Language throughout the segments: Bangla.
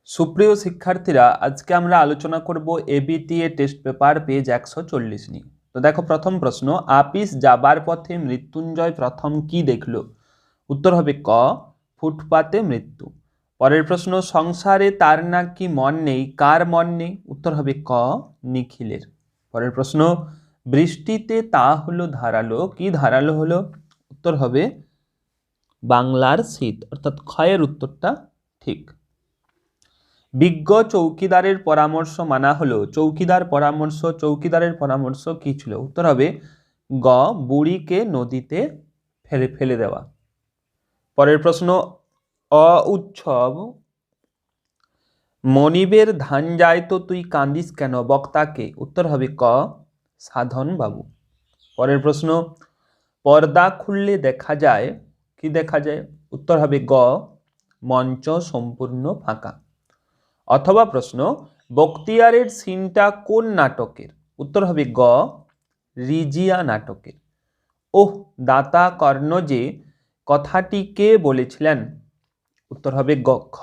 সুপ্রিয় শিক্ষার্থীরা, আজকে আমরা আলোচনা করব এবিটিএ টেস্ট পেপার পেজ 140 নিয়ে। তো দেখো, প্রথম প্রশ্ন, আপিস যাবার পথে মৃত্যুঞ্জয় প্রথম কি দেখল? উত্তর হবে ক, ফুটপাতে মৃত্যু। পরের প্রশ্ন, সংসারে তার নাকি মন নেই, কার মন নেই? উত্তর হবে ক, নিখিলের। পরের প্রশ্ন, বৃষ্টিতে তা হলো ধারালো, কি ধারালো হলো? উত্তর হবে বাংলার শীত, অর্থাৎ ক্ষয়ের উত্তরটা ঠিক। বিজ্ঞ চৌকিদারের পরামর্শ মানা হলো, চৌকিদারের পরামর্শ কি ছিল? উত্তর হবে গ, বুড়িকে নদীতে ফেলে দেওয়া। পরের প্রশ্ন, উৎসব মনিবের ধান যায় তো তুই কান্দিস কেন, বক্তাকে? উত্তর হবে ক, সাধন বাবু। পরের প্রশ্ন, পর্দা খুললে দেখা যায়, কি দেখা যায়? উত্তর হবে গ, মঞ্চ সম্পূর্ণ ফাঁকা। অথবা প্রশ্ন, বক্তিয়ারের সিনটা কোন নাটকের? উত্তর হবে গ, রিজিয়া নাটকের। ওহ দাতা কর্ণ যে কথাটি কে বলেছিলেন? উত্তর হবে গ, খ,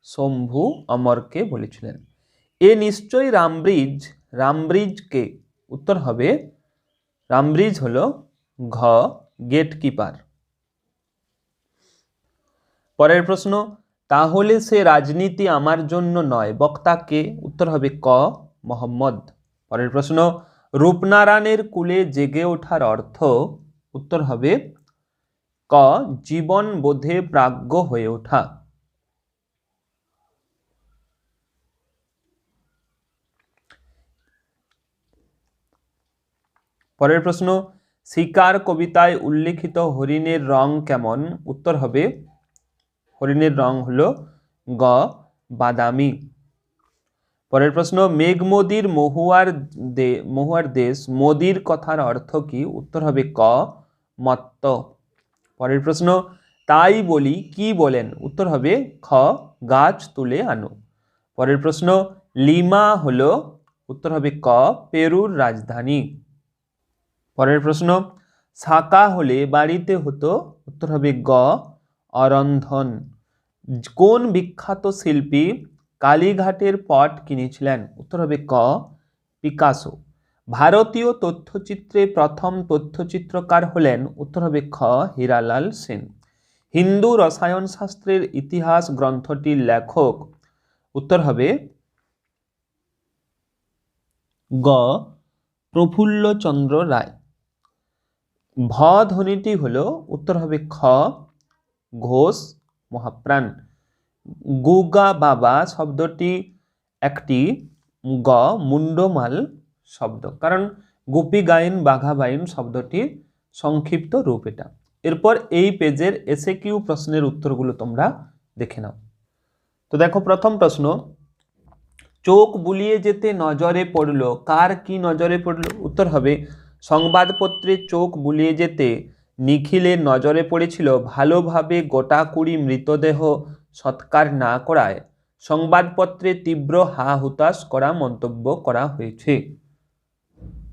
শম্ভু অমরকে বলেছিলেন। এ নিশ্চয়ই রামব্রিজ কে? উত্তর হবে রামব্রিজ হলো ঘ, গেটকিপার। পরের প্রশ্ন, তাহলে সে রাজনীতি আমার জন্য নয়, বক্তাকে? উত্তর হবে ক, মোহাম্মদ। পরের প্রশ্ন, রূপনারায়ণের কুলে জেগে ওঠার অর্থ? উত্তর হবে ক, জীবন বোধে প্রাজ্ঞ হয়ে ওঠা। পরের প্রশ্ন, শিকার কবিতায় উল্লেখিত হরিণের রং কেমন? উত্তর হবে হরিণের রং হলো গ, বাদামি। পরের প্রশ্ন, মেঘমদির মহুয়ার দেশ, মোদির কথার অর্থ কি? উত্তর হবে ক, মত্ত। পরের প্রশ্ন, তাই বলি কি বলেন? উত্তর হবে খ, গাছ তুলে আনো। পরের প্রশ্ন, লিমা হলো? উত্তর হবে ক, পেরুর রাজধানী। পরের প্রশ্ন, ছাকা হলে বাড়িতে হতো? উত্তর হবে গ, অরন্ধন। কোন বিখ্যাত শিল্পী কালীঘাটের পট কিনেছিলেন? উত্তর হবে ক, পিকাসো। ভারতীয় তথ্যচিত্রে প্রথম তথ্যচিত্রকার হলেন? উত্তর হবে খ, হীরালাল সেন। হিন্দু রসায়ন শাস্ত্রের ইতিহাস গ্রন্থটির লেখক? উত্তর হবে গ, প্রফুল্লচন্দ্র রায়। ভ ধ্বনিটি হলো? উত্তর হবে খ, ঘোষ মহাপ্রাণ। গুগা বাবা শব্দটি একটি গ, মুন্ডমাল শব্দ, কারণ গোপী গাইন বাঘা বাইন শব্দটির সংক্ষিপ্ত রূপ এটা। এরপর এই পেজের এসএকিউ প্রশ্নের উত্তরগুলো তোমরা দেখে নাও। তো দেখো, প্রথম প্রশ্ন, চোখ বুলিয়ে যেতে নজরে পড়ল, কার কি নজরে পড়ল? উত্তর হবে সংবাদপত্রে চোখ বুলিয়ে যেতে নিখিলের নজরে পড়েছিল ভালোভাবে গোটা 20 মৃতদেহ সৎকার না করায় সংবাদপত্রে তীব্র হা হুতাশ করা মন্তব্য করা হয়েছে।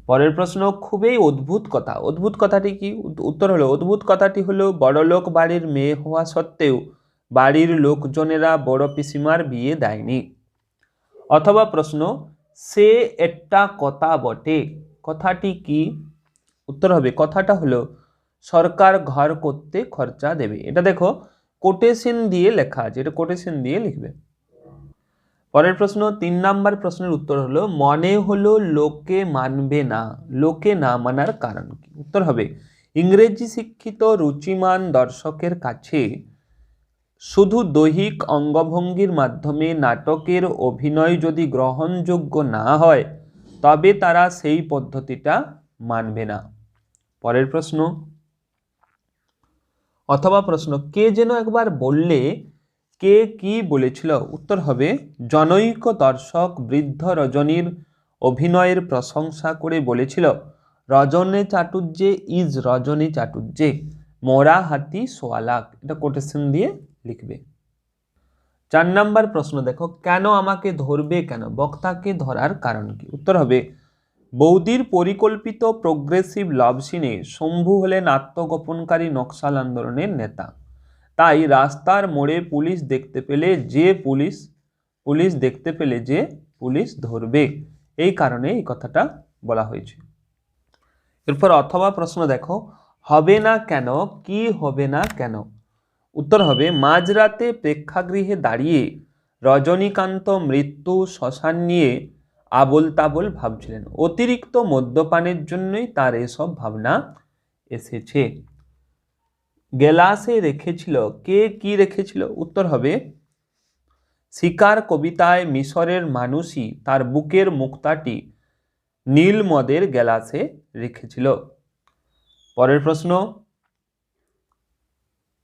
পরের প্রশ্ন, খুবই অদ্ভুত কথা, অদ্ভুত কথাটি কি? উত্তর হলো, অদ্ভুত কথাটি হলো বড়লোক বাড়ির মেয়ে হওয়া সত্ত্বেও বাড়ির লোকজনেরা বড় পিসিমার বিয়ে দেয়নি। অথবা প্রশ্ন, সে একটা কথা বটে, কথাটি কি? উত্তর হবে, কথাটা হলো সরকার ঘর করতে খরচা দেবে। এটা দেখো কোটেশন দিয়ে লেখা আছে, এটা কোটেশন দিয়ে লিখবে। পরের প্রশ্ন, 3 নাম্বার প্রশ্নের উত্তর হলো মনে হলো লোকে মানবে না, লোকে না মানার কারণ কি? উত্তর হবে ইংরেজি শিক্ষিত রুচিমান দর্শকের কাছে শুধু দৈহিক অঙ্গভঙ্গির মাধ্যমে নাটকের অভিনয় যদি গ্রহণযোগ্য না হয় তবে তারা সেই পদ্ধতিটা মানবে না। পরের প্রশ্ন, অথবা প্রশ্ন, কে যেন একবার বললে, কে কি বলেছিল? উত্তর হবে জনৈক দর্শক বৃদ্ধ রজনীর অভিনয়ের প্রশংসা করে বলেছিল, রজনী চাটুর্যে ইজ রজনী চাটুর্যে, মোরা হাতি সোয়ালাক। এটা কোটেশন দিয়ে লিখবে। 4 নাম্বার প্রশ্ন দেখো, কেন আমাকে ধরবে কেন, বক্তাকে ধরার কারণ কি? উত্তর হবে বৌদির পরিকল্পিত প্রোগ্রেসিভ লাভ সিনে শম্ভু হলেন আত্মগোপনকারী নকশাল আন্দোলনের নেতা, তাই রাস্তার মোড়ে পুলিশ দেখতে পেলে যে পুলিশ পুলিশ দেখতে পেলে যে পুলিশ ধরবে, এই কারণে এই কথাটা বলা হয়েছে। এরপর অথবা প্রশ্ন দেখো, হবে না কেন, কি হবে না কেন? উত্তর হবে মাঝরাতে প্রেক্ষাগৃহে দাঁড়িয়ে রজনীকান্ত মৃত্যু শ্মশান নিয়ে আবোল তাবোল ভাবছিলেন, অতিরিক্ত মদ্যপানের জন্যই তার এসব ভাবনা এসেছে। গেলাসে রেখেছিল, কে কি রেখেছিল? উত্তর হবে শিকার কবিতায় মিশরের মানুষই তার বুকের মুক্তাটি নীল মদের গেলাসে রেখেছিল। পরের প্রশ্ন,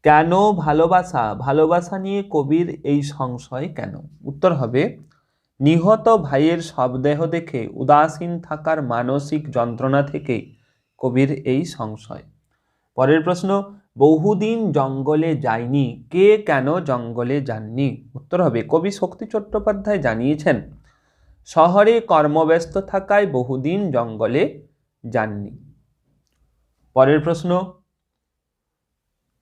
কেন ভালোবাসা, ভালোবাসা নিয়ে কবির এই সংশয় কেন? উত্তর হবে নিহত ভাইয়ের শবদেহ দেখে উদাসীন থাকার মানসিক যন্ত্রণা থেকে কবির এই সংশয়। পরের প্রশ্ন, বহুদিন জঙ্গলে যায়নি, কে কেন জঙ্গলে যাননি? উত্তর হবে কবি শক্তি চট্টোপাধ্যায় জানিয়েছেন শহরে কর্মব্যস্ত থাকায় বহুদিন জঙ্গলে যাননি। পরের প্রশ্ন,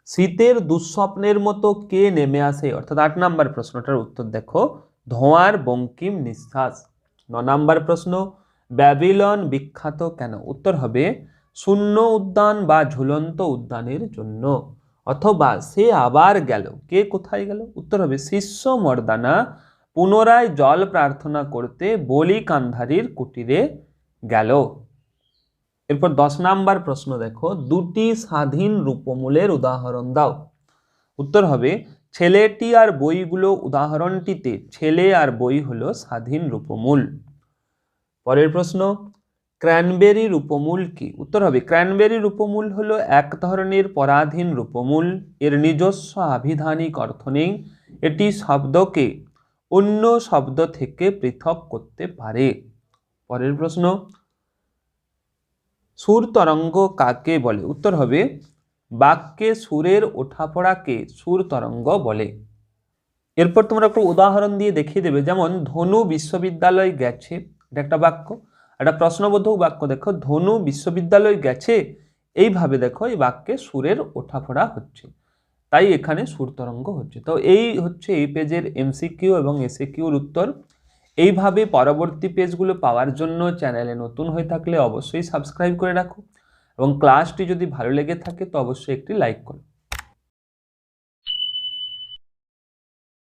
শীতের দুঃস্বপ্নের মতো কে নেমে আসে? অর্থাৎ 8 নম্বর প্রশ্নটার উত্তর দেখো ধোঁয়ার বঙ্কিম নিঃশ্বাস। 9 নম্বর প্রশ্ন, ব্যাবিলন বিখ্যাত কেন? উত্তর হবে শূন্য উদ্যান বা ঝুলন্ত উদ্যানের জন্য। অথবা সে আবার গেল, কে কোথায় গেল? উত্তর হবে শিষ্য মর্দানা পুনরায় জল প্রার্থনা করতে বলি কান্ধারীর কুটিরে গেল। এরপর 10 নম্বর প্রশ্ন দেখো, দুটি স্বাধীন রূপমূলের উদাহরণ দাও। উত্তর হবে ছেলেটি আর বইগুলো। উদাহরণটিতে ছেলে আর বই হলো স্বাধীন রূপমূল। পরের প্রশ্ন, ক্র্যানবেরি রূপমূল কি? উত্তর হবে ক্র্যানবেরি রূপমূল হলো এক ধরনের পরাধীন রূপমূল, এর নিজস্ব আভিধানিক অর্থ নেই, এটি শব্দকে অন্য শব্দ থেকে পৃথক করতে পারে। পরের প্রশ্ন, সুর তরঙ্গ কাকে বলে? উত্তর হবে বাক্যে সুরের ওঠাপড়াকে সুর তরঙ্গ বলে। এরপর তোমরা একটু উদাহরণ দিয়ে দেখিয়ে দেবে, যেমন ধনু বিশ্ববিদ্যালয় গেছে, এটা একটা বাক্য, একটা প্রশ্নবোধক বাক্য। দেখো ধনু বিশ্ববিদ্যালয় গেছে, এইভাবে দেখো এই বাক্যে সুরের ওঠাপড়া হচ্ছে, তাই এখানে সুর তরঙ্গ হচ্ছে। তো এই হচ্ছে এই পেজের এমসিকিউ এবং এসএকিউর উত্তর। এইভাবে পরবর্তী পেজগুলো পাওয়ার জন্য চ্যানেলে নতুন হয়ে থাকলে অবশ্যই সাবস্ক্রাইব করে রাখো এবং ক্লাসটি যদি ভালো লেগে থাকে তো অবশ্যই একটি লাইক করো।